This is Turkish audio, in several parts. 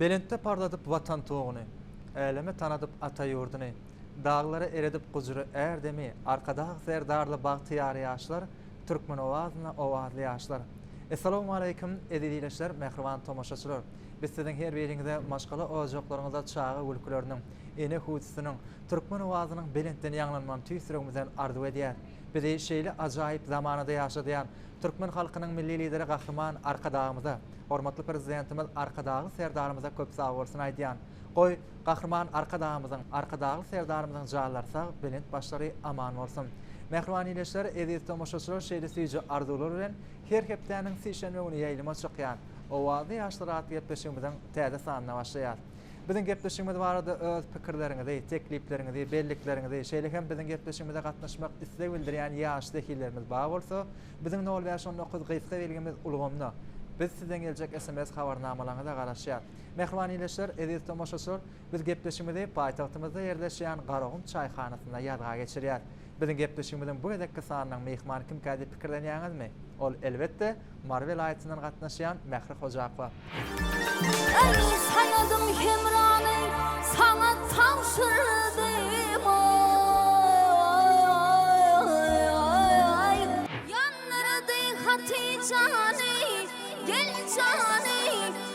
Belentde parladıp vatan toğunu, eleme tanadıp ata yurdunu, dağları eredip kuzuru erdemi, arkada serdarlı bahtiyari yaşlar, Türkmen ovazına ovazlı yaşlar. Esselamu aleyküm edidileşler, mehriban tomaşaçılar. Biz sizin her birinizde maşgala ocaklarınızda çağı ülkülerinin, ene hutusunun, Türkmen ovazının Belentden yanlanman tüysürümüzden ardu ediyer. Bizi şeyli acayip zamanada yaşadıyan Türkmen halkının milli lideri Kahraman arkadağımıza, hormatly prezidentimiz arkadağı serdarımıza köp sağ olsun aydiyan. Qoy Kahraman arkadağı serdarımızın jağlarsa Belent başları aman olsun. Mehriban ileşler, ediz tomaşaçılar şeyli süyücü arzular bilen her heptäniň sişenmegini ýaýlyma çykýan. Owazy ýaşlar aty gepleşigimizden täze sanna başlaýar. Biziň gepleşigimiz barada öz pikirleriňizi, teklipleriňizi, bellikleriňizi, şeýle hem biziň gepleşigimizde gatnaşmak istek bildirýän ýaş dehillerimiz bar bolsa, biziň 059 gyska belgimiz ulgamda. Biz sizden gelecek SMS habarnamalaryňyza garaşýar. Mehriban ileşler, ediz tomaşaçylar, biz gepleşigimizi paýtagtymyzda ýerleşýän Garagun çaýhanasyna ýazga geçirýär. Biziň gepleşigimizden bu gedekki sanynyň mehmany kim kädi pikirlenýäňizmi? Ol elbetde Marvel aýatyndan gatnaşýan Mehri Hojakowa. Saynadım hemrani, sana tavşırdım. Yanlardı Hatice'ni, gel cani,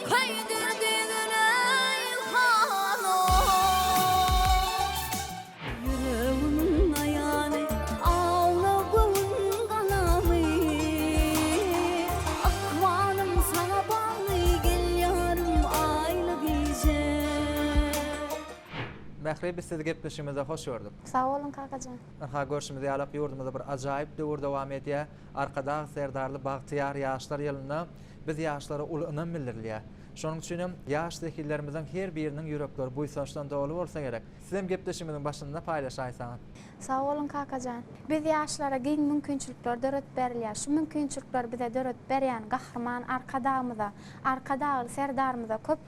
köydürdün Eyhan'ı. Yüreğimin ayağını, ağladığın kanamı. Akvanım sana bağlı, gel yarım aylı gece. Mehri, biz sizi gepleşigimizde hoş gördük. Sağ olun kakacan. Ha görüşümüzde ýalyp ýurdumyzda bir ajaýyp döwür dowam edýär. Arkada serdarly bagtyar ýaşlar ýylyna biz ýaşlary uly ynam bildirýär. Şonuň üçin hem ýaş dekillerimizden her biriniň ýürekleri bu ýaşdan dogly bolsa gerek. Siz hem gepleşigimiziň başynda paýlaşaýsaňyz. Sağ olun kakacan. Biz yaşlara giň mümkinçilikler dörät berilýär. Şu mümkinçilikler bize dörät berýän Gahraman arkadagy serdarymyza köp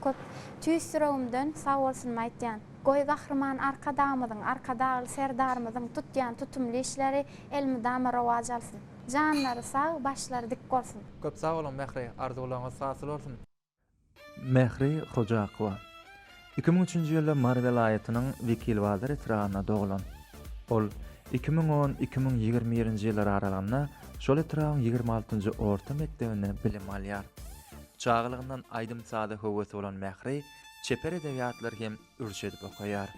tüýsüregimden sağ bolsun aýtýan. Goý Gahraman arkadagy serdarymyzyň tutýan tutumly işleri elmidama rowaj alsyn. Janlary sağ, başlary dik bolsun. Köp sağ olun Mehri, arzularyňyz sasyl bolsun. Mehri Hojakowa 2003-nji ýylda Marvel aýatynyň wekil wazir etragyna doglan. Ol 2010-2021-nji ýyllar aralygynda şol etragyň 26-njy orta mektebinde bilim alýar. Çağlygyndan aýdym sady höwesi bolan Mehri çeper edebiýatlary hem ürşedip okaýar.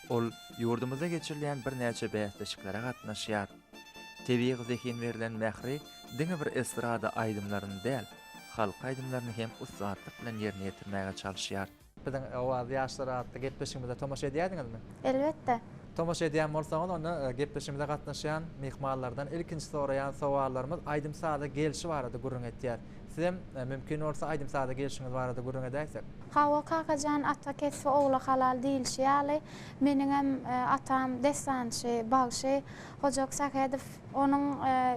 Ol ýurdumyza geçirilýän bir näçe bäsleşiklere gatnaşýar. Tebiğ zehin verilen Mehri diňe bir estrada aýdymlaryny däl, halk aýdymlaryny hem ustatlyk bilen ýerine ýetirmäge çalyşýar. Biziň owazy ýaşlar atly gepleşigimizde tomaşa edýärdiňizmi? Elbetde. Tomaşa edýän bolsaňyz onda gepleşigimizde gatnaşýan mehmanlardan ilkinji soraýan sowallarymyz aýdym sada gelişi barada gurrun etýär. Siz hem mümkin bolsa aýdym sada gelişiňiz barada gurrun edäýsek. Hawa kakajan ata kesip ogla halal diýilşi ýaly meniň hem atam desançy, bagşy Hojak Sakedow onuň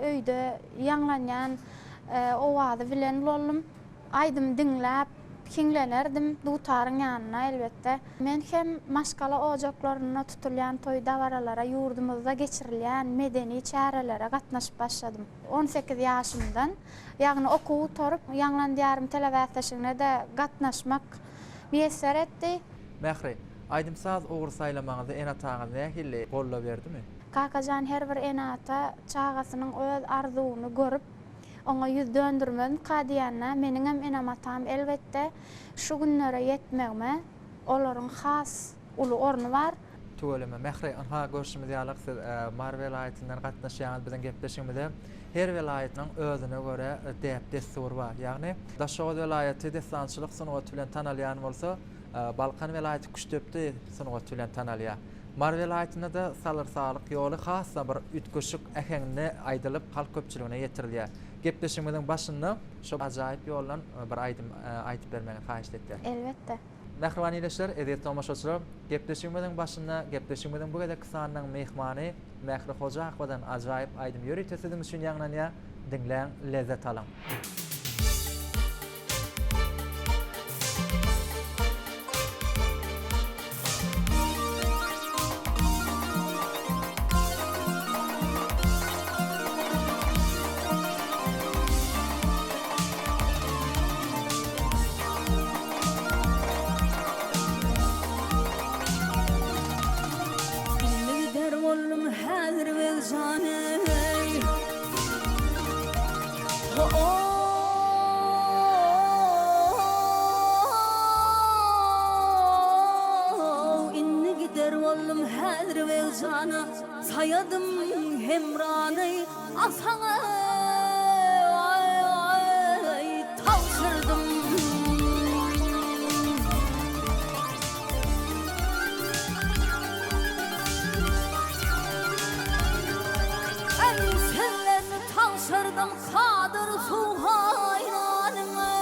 öýde ýanglanýan owazy bilen boldum. Aýdym diňläp kiňlenerdim dutaryň ýanyna elbetde. Men hem maşgala ojaklaryna tutulýan toý dawaralara ýurdumyzda geçirilýän medeni çärelere gatnaşyp başladym. 18 ýaşymdan, ýagny okuw torup ýanglandýarym telewäsleşigine de gatnaşmak müýesser etdi. Mehri, aýdym saz ogry saýlamaňyzy en ataňyz nähili golla berdimi? Kakajan her bir enata çağasynyň öz arzuwyny görüp oňa ýüz döndürmeden kadýanna meniň hem enam atam elbetde şu günlere ýetmegime olaryň has uly orny bar. Tuğulema Mehri, anha görüşümüz ýalyk siz Marvel aýatyndan gatnaşýan biziň gepleşigimizde her welaýatynyň özüne göre däp destur bar. Ýagny Daşogat welaýaty desançylyk sunugaty bilen tanalýan bolsa, Balkan welaýaty Küştepdi sunugaty bilen tanalýar. Marvel aýatynda da salyrsalyk ýoly hassa bir ütköşük äheňine aýdylyp halk köpçüligine ýetirilýär. Gepleşigimiziň başynda şu ajaýyp ýollan bir aýdym aýtyp bermegi haýyş etdiler. Elbetde. Mehriban ileşler, ediýet tomaşaçylar, gepleşigimiziň başynda gepleşigimiziň bu gedek sanynyň mehmany Mehri Hojakowadan ajaýyp aýdym ýöretesiň üçin ýaňlanýar, diňläň lezzet alan. bollum her ve cana sayadım hemranı asana tavşırdım. En senlerini tavşırdım kadır su hayranımı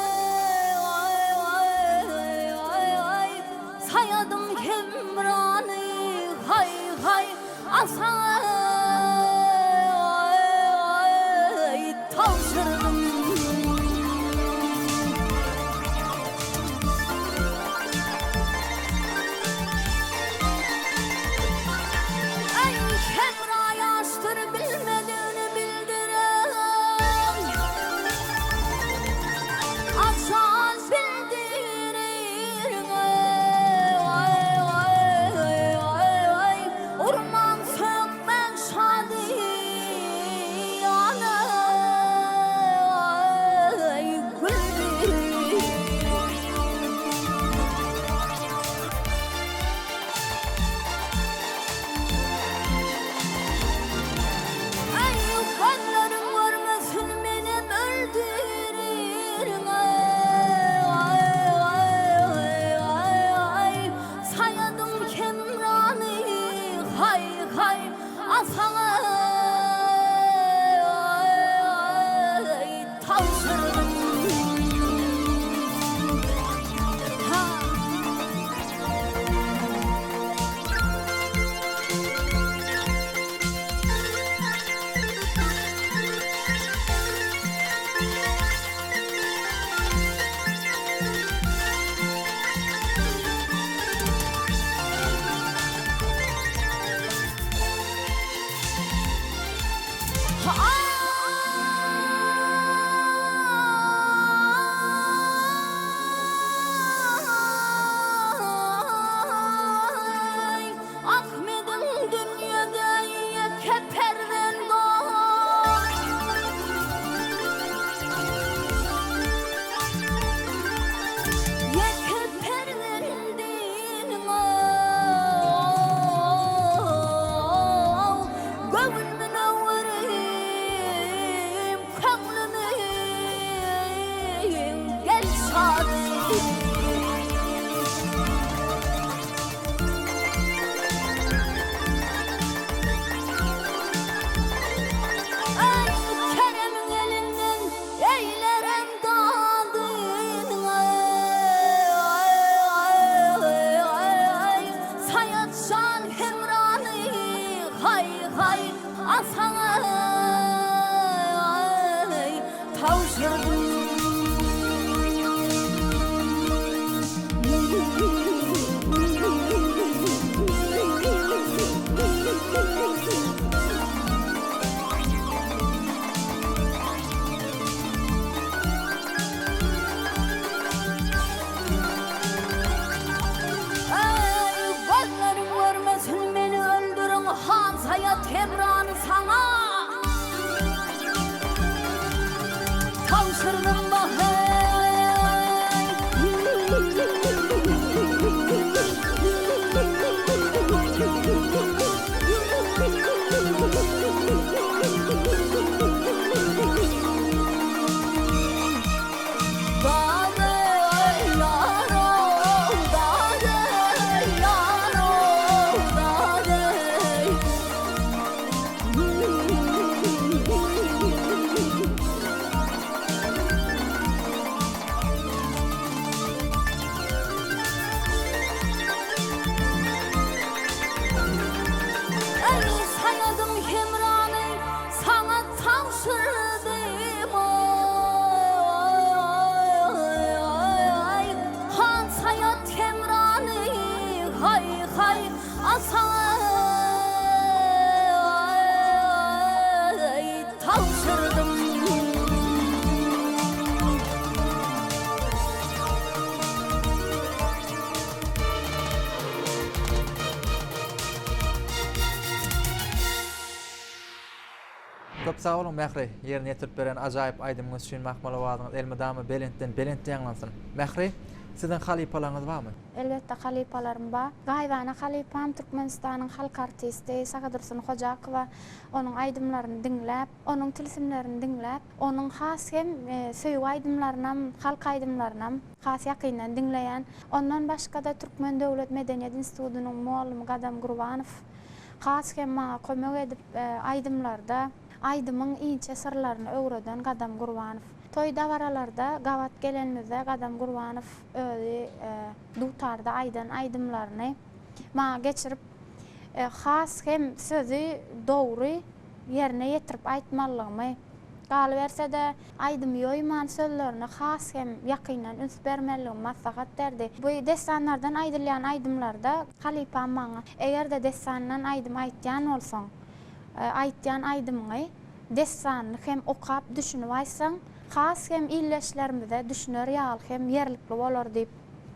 sayadım hemranı hay hay asana tavşırdım. Ey hemra yaştır bilmediğini bildiren açan bildirir orman sönmen şadiyana güldir. Ay kanlarım varmasın benim öldürür sayadım kemranı hay hay asana tavşırdım. Ha. Ay, Ahmet'in dünyada keperden gol. Keperden din gönül münevverim kanlımın gel şadı. Ay Kerem'in elinden eylerem dadın sayatşan hemranı hay hay asana tavşırdım. Ey gözlerim görmesin beni öldürün han hayat hemranı sana tavşırdım sayadım hemranı sana tavşırdım han sayat hemranı hay hay asana tavşırdım. Köp sağ olun Mehri. Yerine yetirip beren ajaýyp aýdymyňyz üçin mahmal owazyňyz Elmydamy Belentden Belentde ýanglansyn. Mehri, Sizin halipalarınız barmy? Elbette halipalarım var. Gaýbana halipam Türkmenistanyň halk artisti Sagadursyn Hojakowa onun aýdymlaryny dinläp, onun tilsimlerini dinläp, onun has hem söýgü aýdymlarynam, halk aýdymlarynam has ýakyndan dinleýän. Ondan başga da Türkmen Döwlet Medeniýet Institutynyň muallymy Gadam Gurbanow has hem maňa kömek edip aýdymlarda aýdymyň inçe sırlaryny öwreden Gadam Gurbanow. Toy davaralarda gawat gelenmizde Gadam Gurbanow özi dutarda aýdan aýdymlaryny maňa geçirip has hem sözü dogry yerine ýetirip aýtmalygymy galy berse de aýdym ýoýman sözlerini has hem ýakyndan üns bermeligimi maslahat berdi. Bu destanlardan aýdylýan aýdymlarda halipam maňa eger de destandan aýdym aýtýan bolsaň, aýtýan aýdymyňy destanyny hem okap düşünüp aýtsaň has hem illeşlerimizde düşünür ýaly hem yerlikli bolar diýip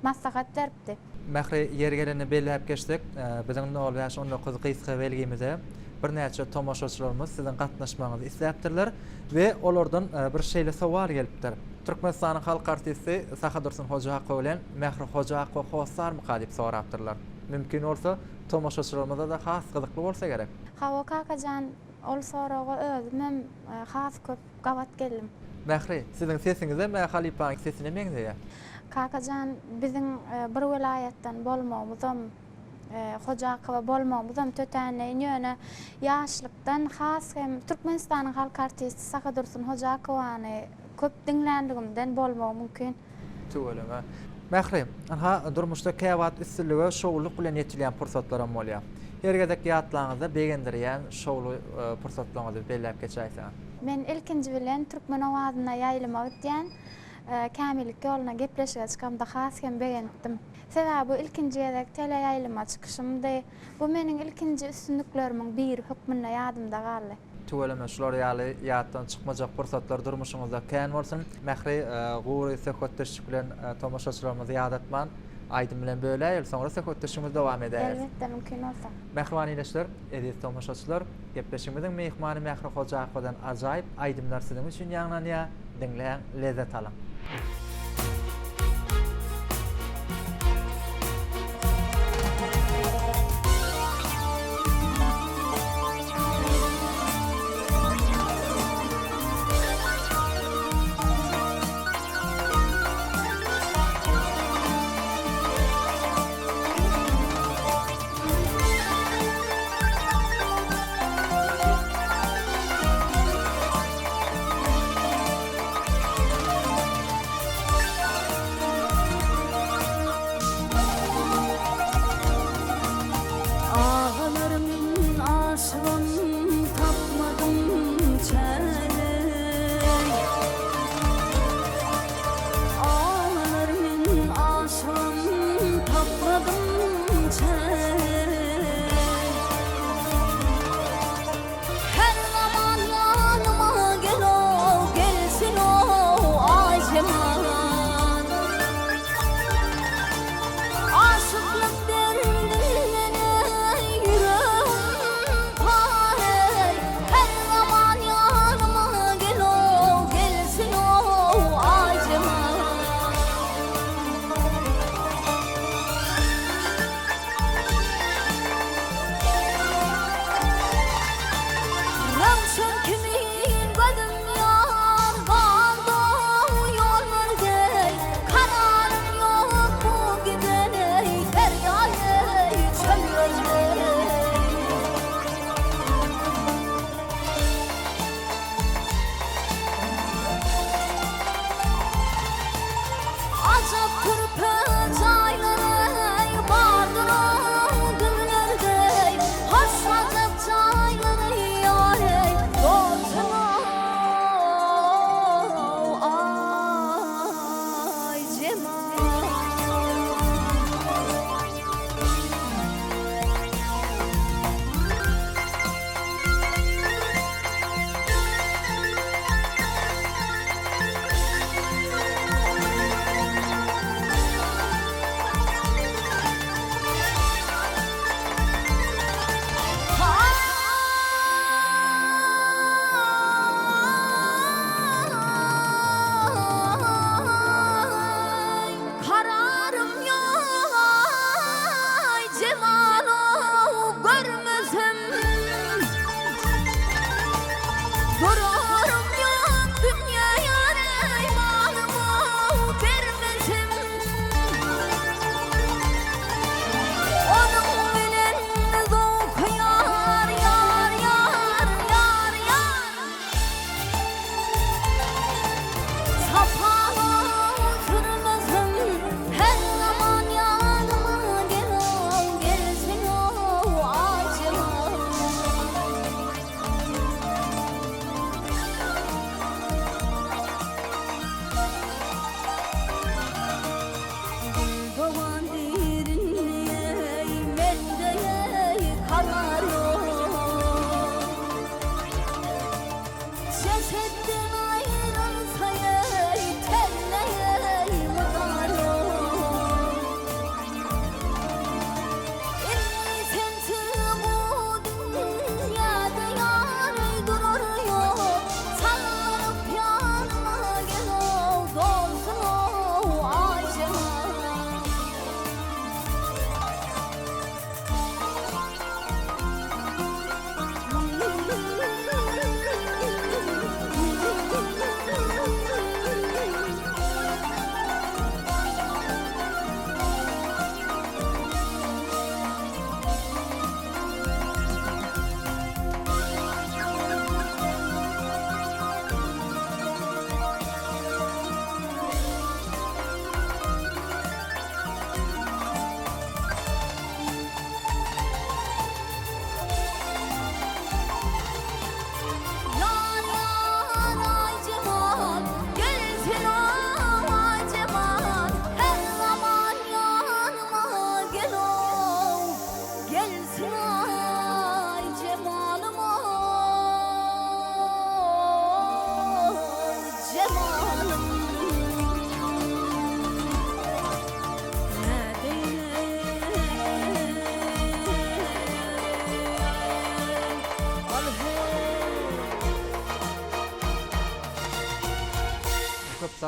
maslahat berdi. Mähri yer geleni belläp geçdik. Biziň 0-19 gysga belgimize bir näçe tomoşaçylarymız sizin gatnaşmaňyzy isläpdirler we olardan bir şeýle sowal gelipdir. Türkmenistanyň halk artisti Sagadursyn Hojakow bilen Mähri Hojakow hosarmy diýip sorapdyrlar. Mümkin bolsa tomoşaçylarymyza da has gyzykly bolsa gerek. Hawa kakajan ol soragy özüm has köp gawat geldim. Mähri, sizin sesiňizde mä halipaň sesine meňzeýär. Kakajan biziň bir welaýatdan bolmagymyzam, Hojakow bolmagymyzam tötäne ýöne ýaşlykdan has hem Türkmenistanyň halk artisti Sagadursyn Hojakowany köp dinländigimden bolmagy mümkin. Tuğulama. Mähri, anha durmuşda käwat üstünlüge şowluk bilen ýetilýän pursatlaram bolýar. Hergedek ýatlaňyzda begendirýän şowlu pursatlaryňyzy belläp geçäýsiň. Men ilkinji bilen Türkmen owazyna ýaýlamak diýen Kämillik ýoluna gepleşige çykamda has hem begendim. Sebäbi ilkinji ýerek tele ýaýlama çykyşymdy. Bu meniň ilkinji üstünliklerimiň biri hukmunda ýadymda galy. Tuğulama şular ýaly ýatdan çykmajak pursatlar durmuşyňyzda kän bolsun. Mähri gury söhbetdeşik bilen tomoşaçylarymyzy ýadatman. Aýdym bilen böleýil, soňra söhbetdeşigimiz dowam eder. Elbetde mümkin bolsa. Mähriwany ýeşler, edip tomoşaçylar, gepleşigimiziň mehmany Mähri Hojakowdan ajaýyp aýdymlar siziň üçin ýaňlanýar, dinleýän, lezzet alyň.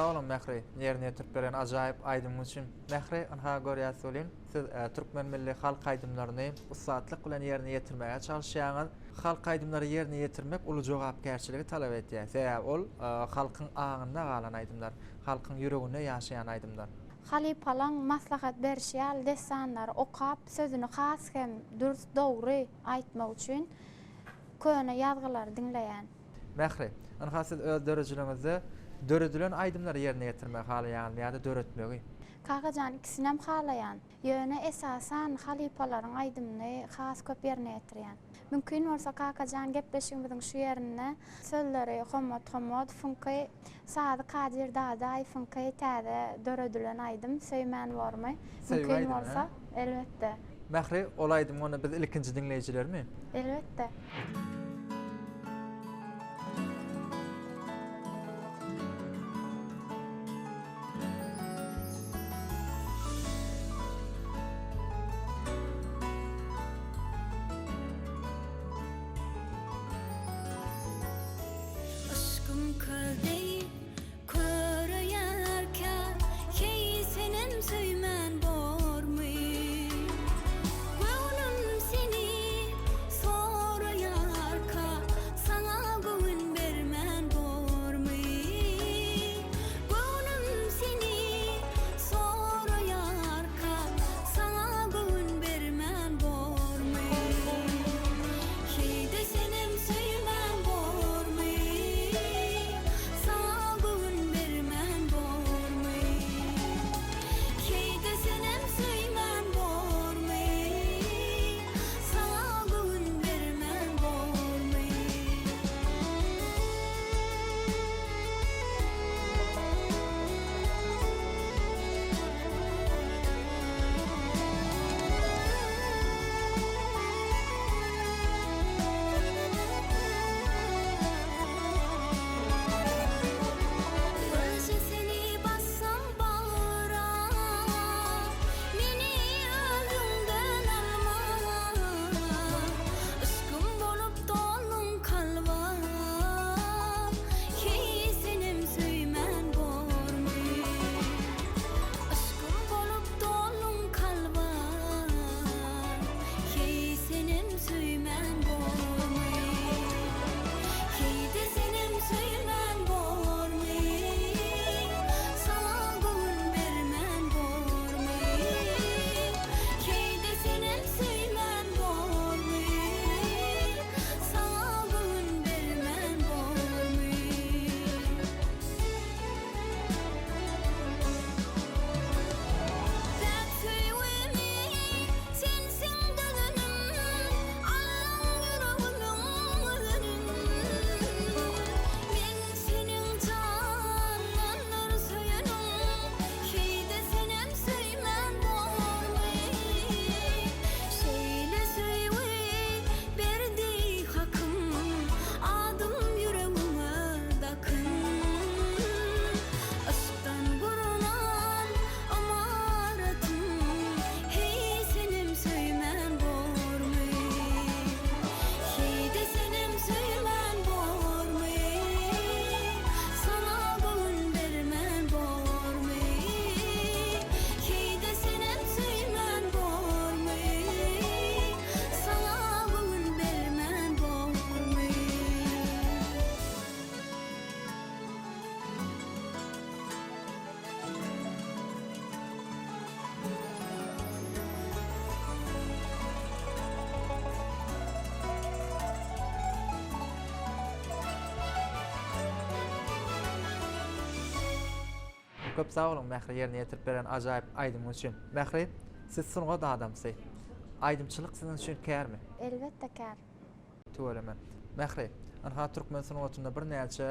sağ olun Mehri. Yerine yetirip beren ajaýyp aýdym üçin. Mehri, anha görýäs bolýan. Siz türkmen milli halk aýdymlaryny usatlyk bilen yerine ýetirmäge çalışýaňyz. Halk aýdymlary yerine ýetirmek uly jogapkärçiligi talap etýär. Sebäp ol halkyň aňynda galan aýdymlar, halkyň ýüreginde ýaşaýan aýdymlar. Halipalan maslahat berýär desanlar okap sözüni has hem dürüst dogry aýtmak üçin köne ýazgylar dinleýän. Mehri, anha siz öz dörejiliňizde döredilen aýdymlary yerine ýetirmek halaýan ýa-da döretmegi. Kakajan ikisini hem halayan. Ýöne esasan halipalaryň aýdymyny has köp ýerine ýetirýän. Mümkin bolsa kakajan gepleşigimiziň şu ýerine sözleri homot funky sady kadir daday funky täze döredilen aýdym söýmän barmy? Mümkin bolsa elbetde. Mehri, ol aýdym onu biz ilkinji dinleýijilermi? Elbetde. Köp sağ olun Mehri yerine yetirip beren ajaýyp aýdym üçin. Mehri, siz sunga da adamsy. Aýdymçylyk sizin üçin kärmi? Elbetde kär. Töweleme. Mehri, anha türkmen sungatynda bir näçe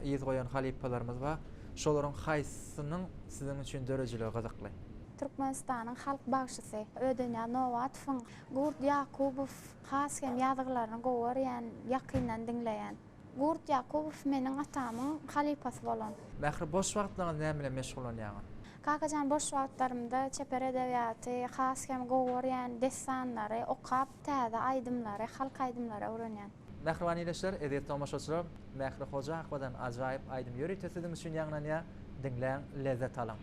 ýyz goýan halipalarymyz bar. Şolaryň haýsysynyň sizin üçin dörejiligi gyzykly? Türkmenistanyň halk bagşysy Ödenýa Nowatfyň Gurt Yakubow has hem ýazgylaryny gowarýan, ýakyndan dinleýän. Gurt Yakubow meniň atamyň halipasy bolan. Mehri, boş wagtlaryňyz näme bilen meşgul bolýaňyz? Kakajan boş wagtlarymda çeper edebiýaty, has hem gowarýan desanlary, okap täze aýdymlary, halk aýdymlary öwrenýän. Mehriban ýeşler, edip tamaşaçylar, Mehri Hoja hakbadan ajaýyp aýdym ýöretesiň üçin ýaňlanýa. dinleyen lezzet alın.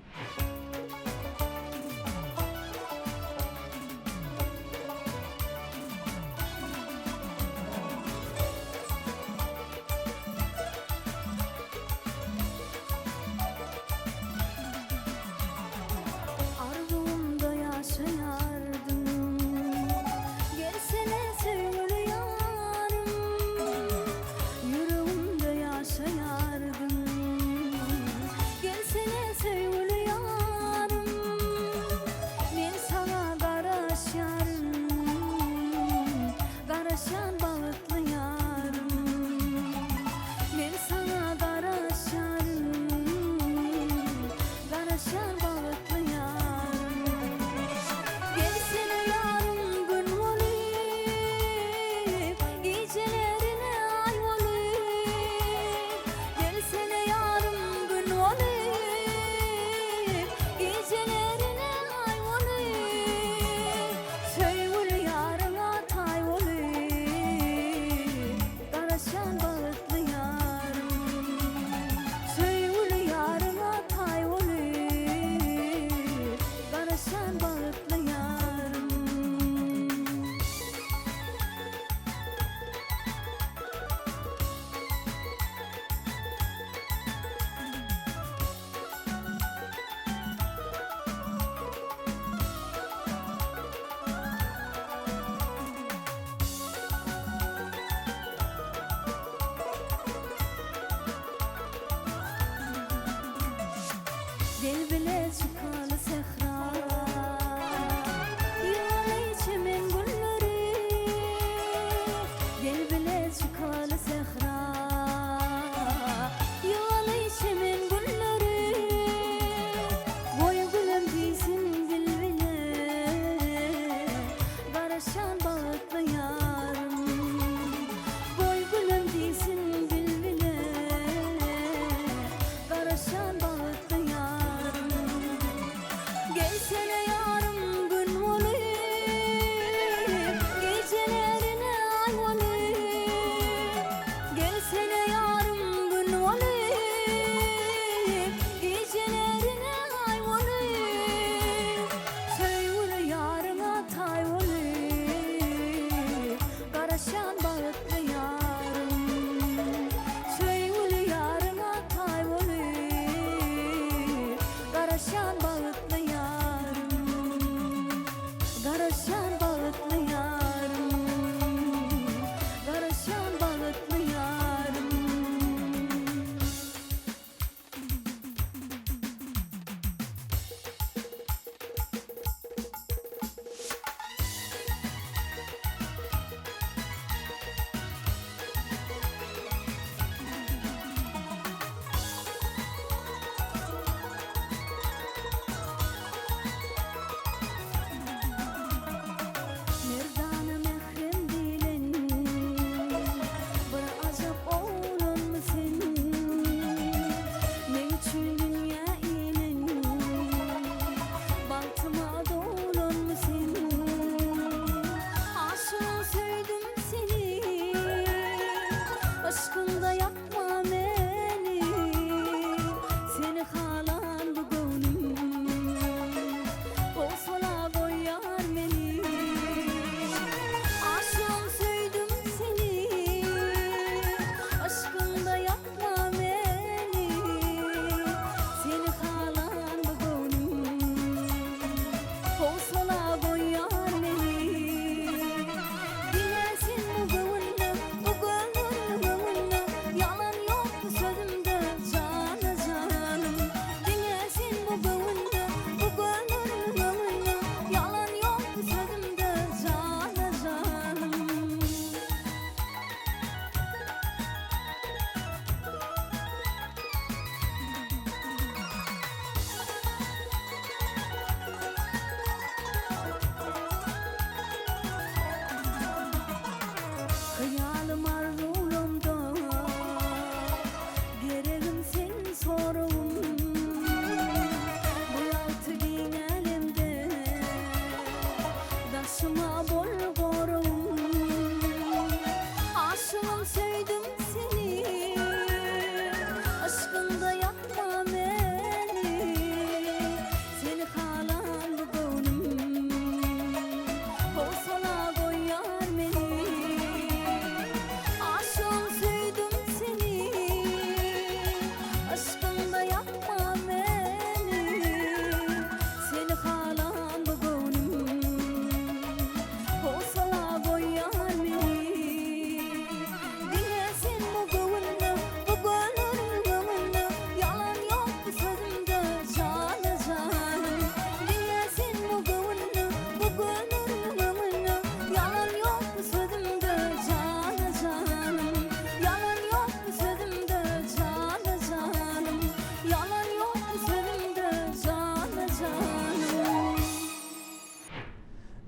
Arzumda yaşayardım. Gelsene sevgili yarım. Yüreğimde yaşayardım. Gelsene sevgili yarım. Men sana garaşarım. Garaşan bağıtlı yarım. Men sana garaşarım. Garaşan bağıtlı yarım. Gelsene yarım gün olayım, gecelerine ay olayım. Gelsene yarım gün olayım, gecelerine ay olayım. Söyle yarına tay olayım, garaşan bağıtlı yarım. Söyle yarına tay olayım, garaşan bağıtlı yarım. Gel bile çıkalı sehra, yılan içimin gülleri. Gel bile çıkalı sehra, yılan içimin gülleri. Boy gülüm değilsin bilbile, garaşan bağıtlı yarım. Boy gülüm değilsin bilbile, garaşan bağıtlı yarım. Gelsene yarım gün olayım, gecelerine ay olayım. Gelsene yarım gün olayım, gecelerine ay olayım. Söyle yarına tay olayım, garaşan bağıtlı yarım. Söyle yarına tay olayım, garaşan bağıtlı yarım. Garaşan bağıtlı yarım. Garaşan bağıtlı yarım.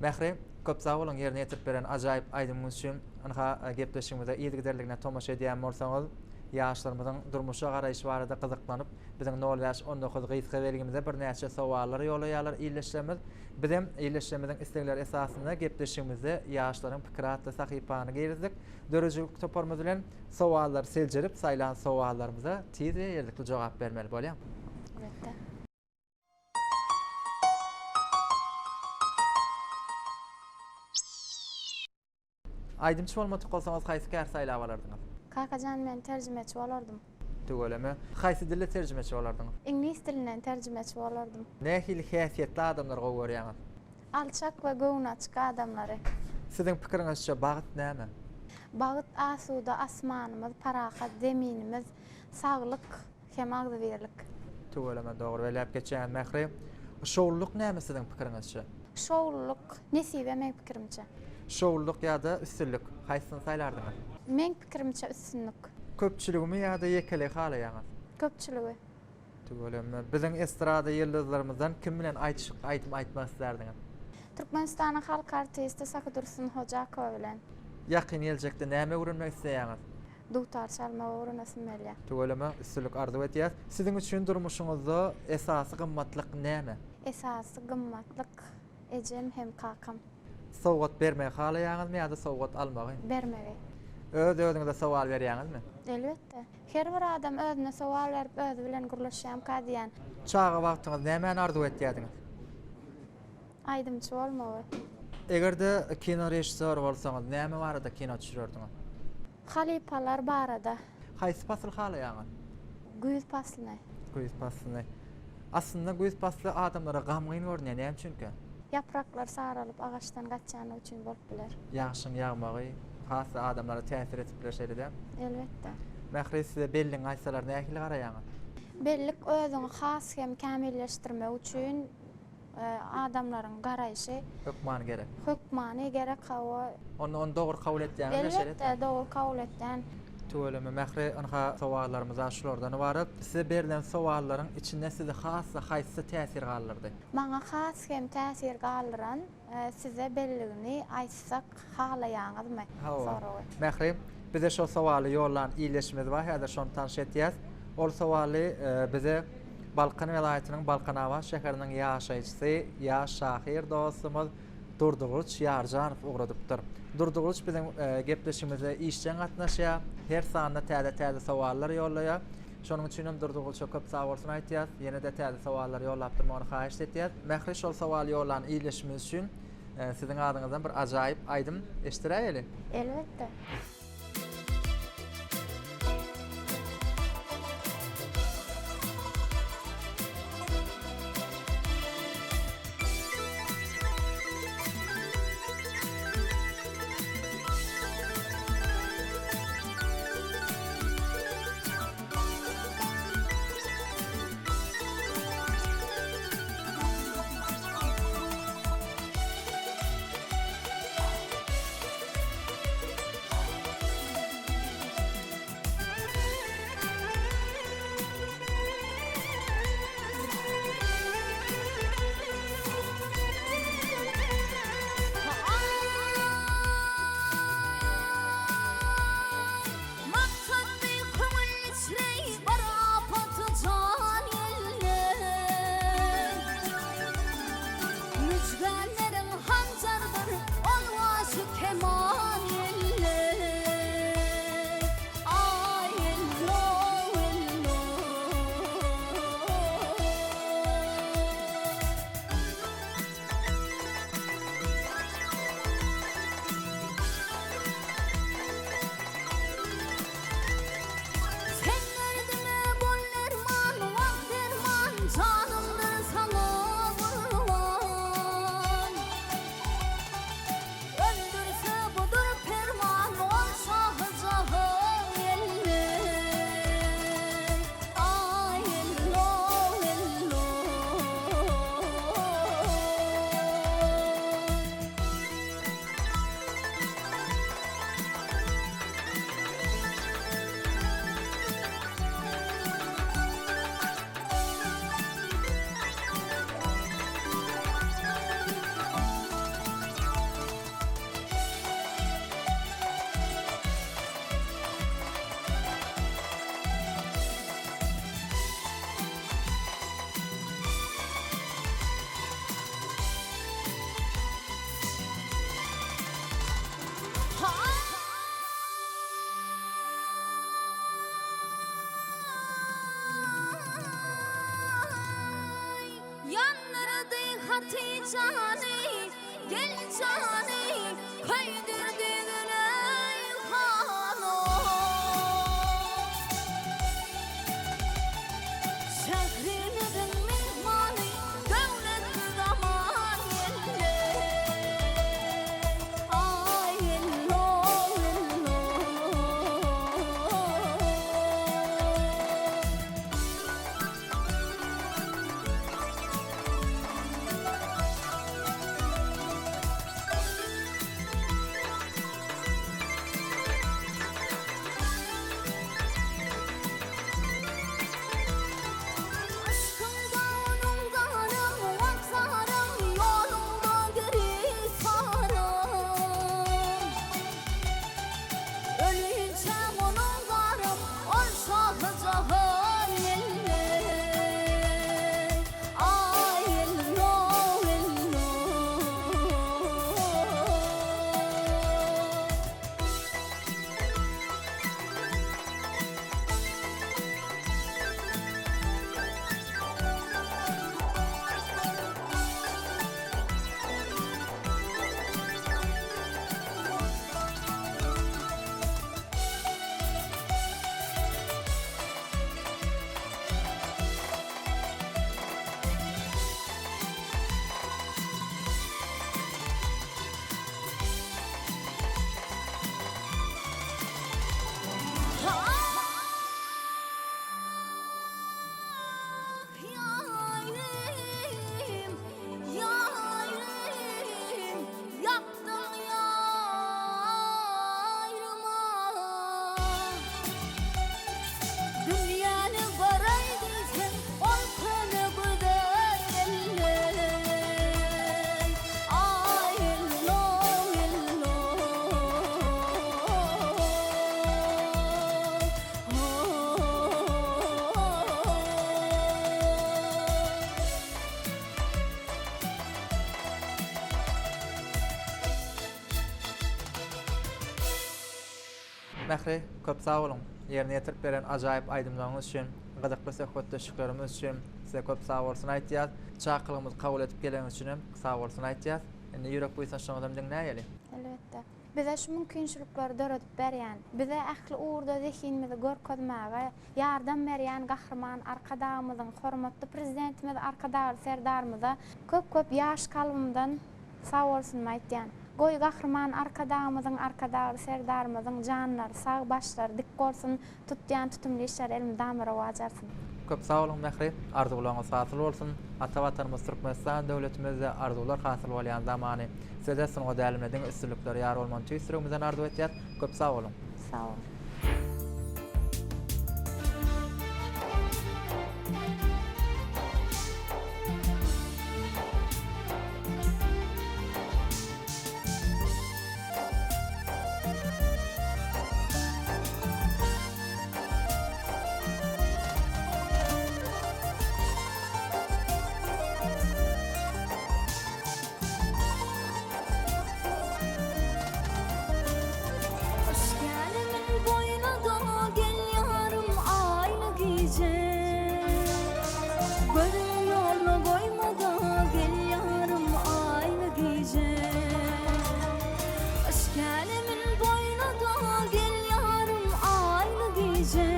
Mähre, köp sağ olun yerine yetirip beren ajaýyp aýdymyňyz üçin. Anha gepleşigimizde iyilgi derligine tomaşa edýän bolsaňyz, ýaşlarymyzyň durmuşa garaýşy barada gyzyklanyp, biziň 0 ýaş 19 gysga beligimizde bir näçe sowallar ýolaýarlar, iýleşmemiz. Bizim iýleşmemizin islegleri esasında gepleşigimizde ýaşlaryň pikir atly sahypany girizdik. Dörejik toparmaz bilen sowallar seljerip, saýlan sowallarymyza tiz we ýerlikli jogap bermeli bolýar. Elbette. Aýdymçy bolmadyk bolsaňyz haýsy kär saýlap alardyňyz? Kakajan men terjimeçi bolardım. Tügeleme. Haýsy dilde terjimeçi bolardyňyz? İnglis dilinden terjimeçi bolardım. Nähili häsiýetli adamlarga görýäňiz? Alçak ve gownaçyk adamlary. Siziň pikiriňizçe bagyt näme? Bagyt asuda asmanymyz, parahat, zeminimiz, saglyk hem agzybirlik. Tügeleme dogry welep geçen mähri. Şowluk näme siziň pikiriňizçe? Şowluk nesibe men pikirimçe. Şowluk ýa-da üstünlük haýsyny saýlardyňyz? Men pikirimçe üstünlük. Köpçüligimi ýa-da ýekeli halaýaňyz? Köpçüligi. Tügeleme. Biziň estrada ýyldızlarymyzdan kim bilen aýtym aýtmak islerdiňiz? Türkmenistanyň halk artisti Saky Dursun Hojakow bilen Ýakyn geljekde näme öwrenmek isleýäňiz? dutar çalma öwrenesim gelýär. Tügeleme üstünlük arzu etýär. Siziň üçin durmuşyňyzda esasy gymmatlyk näme? Esasy gymmatlyk ejem hem kakam. Sowgat bermek halaýaňyzmy ýa-da sowgat almagy? Bermegi. Öz-özüňize sowal berýäňizmi? Elbette. Her bir adam özüne sowal berip özü bilen gurlaşýan kadýan. Çağa wagtyňyz näme arzu etýärdiňiz? Aýdymçy bolmagy. Egerde kino rejissor bolsaňyz näme barada kino düşürerdiňiz? Halipalar barada. Haýsy pasl halaýaňyz? Güýz paslyny. Güýz paslyny. Aslında güýz pasly adamlara gamgyn görnýär, näme çünki? Yapraklar saralyp agaçdan gaçjany üçin bolup biler. Ýagşyň ýagmagy hasy adamlara täsir etip bilerşerdi. Elbette. Mähri size belliň aýsalar nähili garaýaňyz? Bellik özüňi has hem kamilleşdirmek üçin adamlaryň garaýşy, Hökman gerek. hökmany gerek hawa. Onu dogry kabul etýäňiz şerit. Elbette dogry kabul etden. Tügeleme mähri anha sowallarymyz aşulardan ibaret. Size berilen sowallaryň içinde size hasy haýsy täsir galdyrdy? Maňa has hem täsir galdyran size belligini aýtsak halaýaňyzmy? Soragy. Mähri, bize şo sowaly ýollan iýleşmez var, häzir şonu tanış etýäs. Ol sowaly bize Balkan welaýatynyň Balkanawa şäheriniň ýaşaýjysy, ýaş şahyr dostumyz Durduguç Ýarjanow ugradypdyr. Durduguç biziň gepleşigimizde işçen gatnaşýar, her sanda täze sowallar ýollaýar. Şonuň üçin Durduguç'a köp sag bolsun aýtýas, ýene de täze sowallar ýollap durmagyny haýyş etýäs. Mähri şol sowaly ýollan iýleşmemiz üçin siziň adyňyzdan bir ajaýyp aýdym eşdiräýeli. Elbette. cani, gel cani, kaydirdiğin eyhanı. Şehrimizin mihmanı, devletli zaman yelle. Ay yello, yello. Aşkımda onun garım, vaksarım, yolunda geri sarım. Öleceğim onun garım, orşahı cahil yelle. Ay yello, yello. Yarim, yarim, yaktın yayrıma. Dünyanı baraydıysan, ortanı güzel elle. Ay yello, yello. Mähri, köp sağ olun. Yerine yetirip beren ajaýyp aýdymlaryňyz üçin, gyzykly söhbetdeşiklerimiz üçin size köp sağ bolsun aýtýar. Çakylymyzy kabul edip geleňiz üçin hem sağ bolsun aýtýar. Indi ýürek buýsan şoňam dinläýeli. Elbette. Bize şu mümkinçilikleri döredip berýän, bize ähli uğurda zehinimizi görkezmäge ýardam berýän gahrman arkadaşymyzyň, hormatly prezidentimiz, arkadaş serdarymyza köp ýaş kalbymdan sağ bolsun aýtýan. Goý gahrman arkadaşymyzyň, arkadaş serdarymyzyň janlary, sag başlary dik bolsun, tutýan tutumly işler elimi damyra wajarsyn. Köp sağ olun Mähri, arzuwlaryňyz hasyl bolsun. Ata watanymyz Türkmenistan döwletimizde arzuwlar hasyl bolýan zamany size sunuga dälimlediň üstünlikleri ýar bolman tüýsürüňizden arzu etýär. Köp sağ olun. Sağ olun. Aşkelimin boyuna da gel yarım aynı gece. Gözün yoluna koyma da gel yarım aynı gece. Aşkelimin boyuna da gel yarım aynı gece.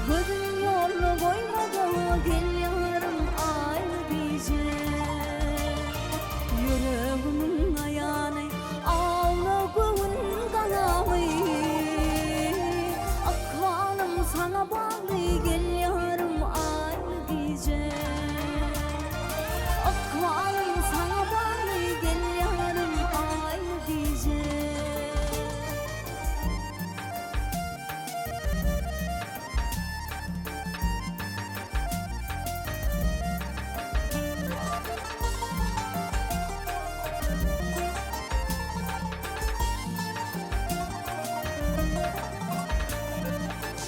Gözün yoluna koyma da gel yarım aynı gece. Yüreğimin ayağını ağlagın kanamı. Akvalım sana bağlı gel yarım aynı gece. Akvalım sana bağlı gel yarım aynı gece.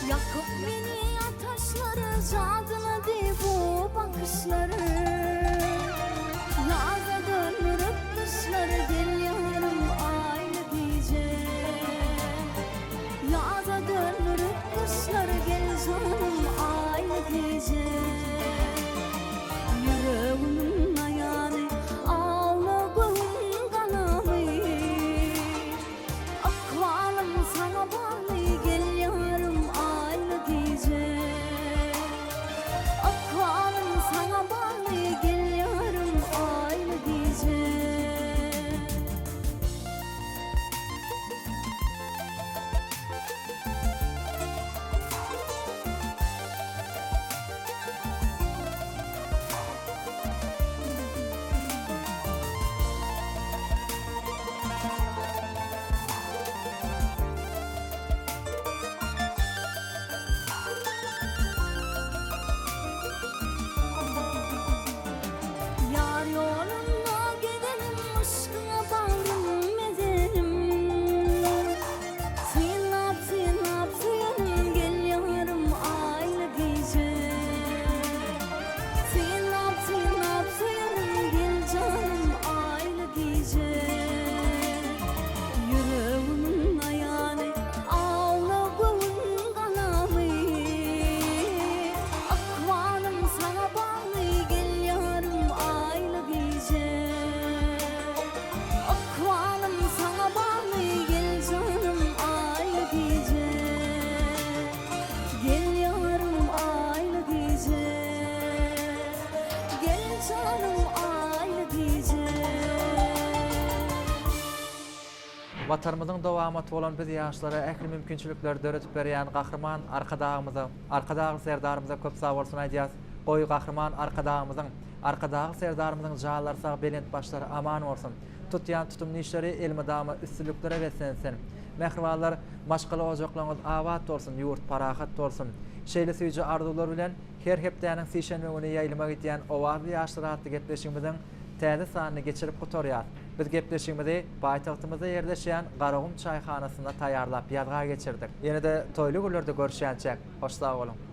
Yakıp beni ataşları, cadına bu bakışları. Yaza döndürüp dışları gel yarım aynı gece. Yaza döndürüp dışları gel canım aynı gece. Yüreğimin ayağı Vatanımızın dowamaty bolan biz ýaşlara ähli mümkinçilikler döretip berýän gahrman arkadagy serdarymyza köp sag bolsun aýdýas. Goý gahrman arkadagy serdarymyzyň jalarsa belent başlary aman bolsun. Tutýan tutumly işleri elmydama üstünlüklere beslensin. Mehribanlar maşgala ojaklaryňyz awat bolsun, ýurt parahat bolsun. Şeýle süýje arzular bilen her hepdäniň sişenmegini ýaýlmak edýän owazly ýaşlar hatda gepleşigimiziň täze sanyny geçirip gutarýar. Biz gepleşigimizi paýtagtymyzda ýerleşýän Garagum çaýhanasyna taýýarlap ýazga geçirdik. Ýene-de toýly günlerde görüşýänçek. Hoş sag bolun.